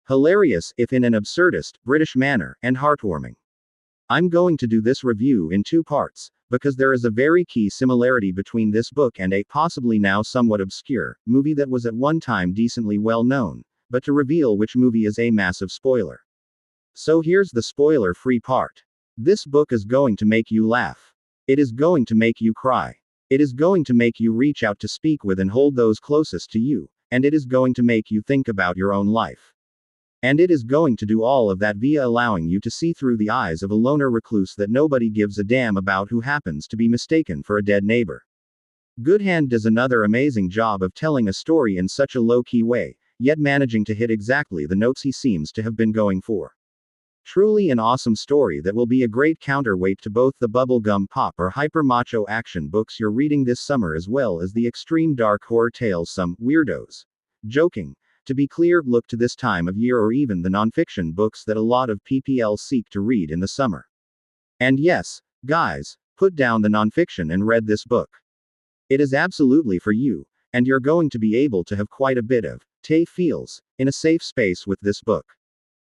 Hilarious, if in an absurdist, British manner, and heartwarming. I'm going to do this review in 2 parts, because there is a very key similarity between this book and a, possibly now somewhat obscure, movie that was at one time decently well known, but to reveal which movie is a massive spoiler. So here's the spoiler-free part. This book is going to make you laugh. It is going to make you cry. It is going to make you reach out to speak with and hold those closest to you, and it is going to make you think about your own life. And it is going to do all of that via allowing you to see through the eyes of a loner recluse that nobody gives a damn about who happens to be mistaken for a dead neighbor. Goodhand does another amazing job of telling a story in such a low-key way, yet managing to hit exactly the notes he seems to have been going for. Truly an awesome story that will be a great counterweight to both the bubblegum pop or hyper-macho action books you're reading this summer, as well as the extreme dark horror tales some weirdos. Joking. To be clear, look to this time of year or even the nonfiction books that a lot of PPL seek to read in the summer. And yes, guys, put down the nonfiction and read this book. It is absolutely for you, and you're going to be able to have quite a bit of feels in a safe space with this book.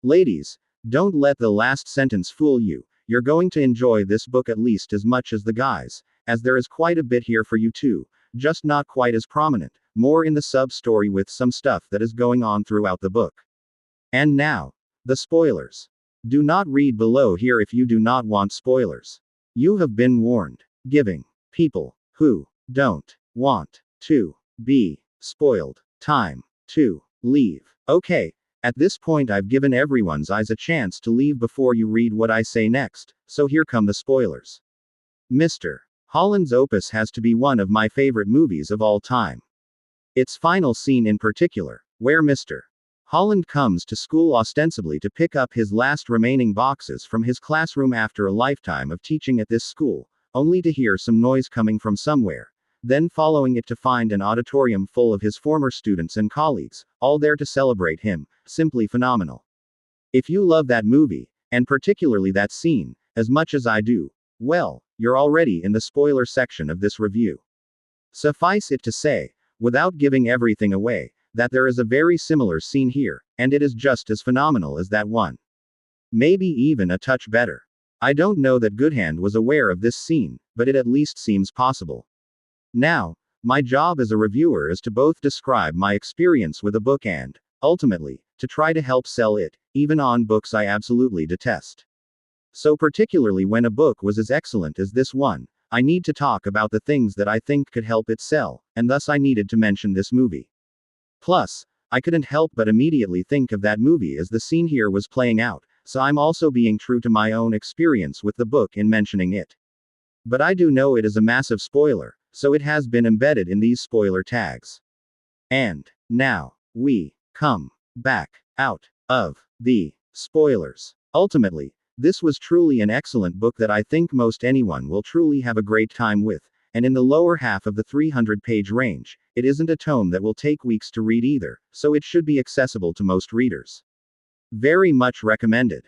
Ladies, don't let the last sentence fool you. You're going to enjoy this book at least as much as the guys, as there is quite a bit here for you too, just not quite as prominent, more in the sub-story with some stuff that is going on throughout the book. And now, the spoilers. Do not read below here if you do not want spoilers. You have been warned. Giving people who don't want to be spoiled time to leave. Okay, at this point I've given everyone's eyes a chance to leave before you read what I say next, so here come the spoilers. Mr. Holland's opus has to be one of my favorite movies of all time. Its final scene in particular, where Mr. Holland comes to school ostensibly to pick up his last remaining boxes from his classroom after a lifetime of teaching at this school, only to hear some noise coming from somewhere, then following it to find an auditorium full of his former students and colleagues, all there to celebrate him, simply phenomenal. If you love that movie, and particularly that scene, as much as I do, well, you're already in the spoiler section of this review. Suffice it to say, without giving everything away, that there is a very similar scene here, and it is just as phenomenal as that one. Maybe even a touch better. I don't know that Goodhand was aware of this scene, but it at least seems possible. Now, my job as a reviewer is to both describe my experience with a book and, ultimately, to try to help sell it, even on books I absolutely detest. So particularly when a book was as excellent as this one, I need to talk about the things that I think could help it sell, and thus I needed to mention this movie. Plus, I couldn't help but immediately think of that movie as the scene here was playing out, so I'm also being true to my own experience with the book in mentioning it. But I do know it is a massive spoiler, so it has been embedded in these spoiler tags. And now, we come back out of the spoilers. Ultimately, this was truly an excellent book that I think most anyone will truly have a great time with, and in the lower half of the 300-page range, it isn't a tome that will take weeks to read either, so it should be accessible to most readers. Very much recommended.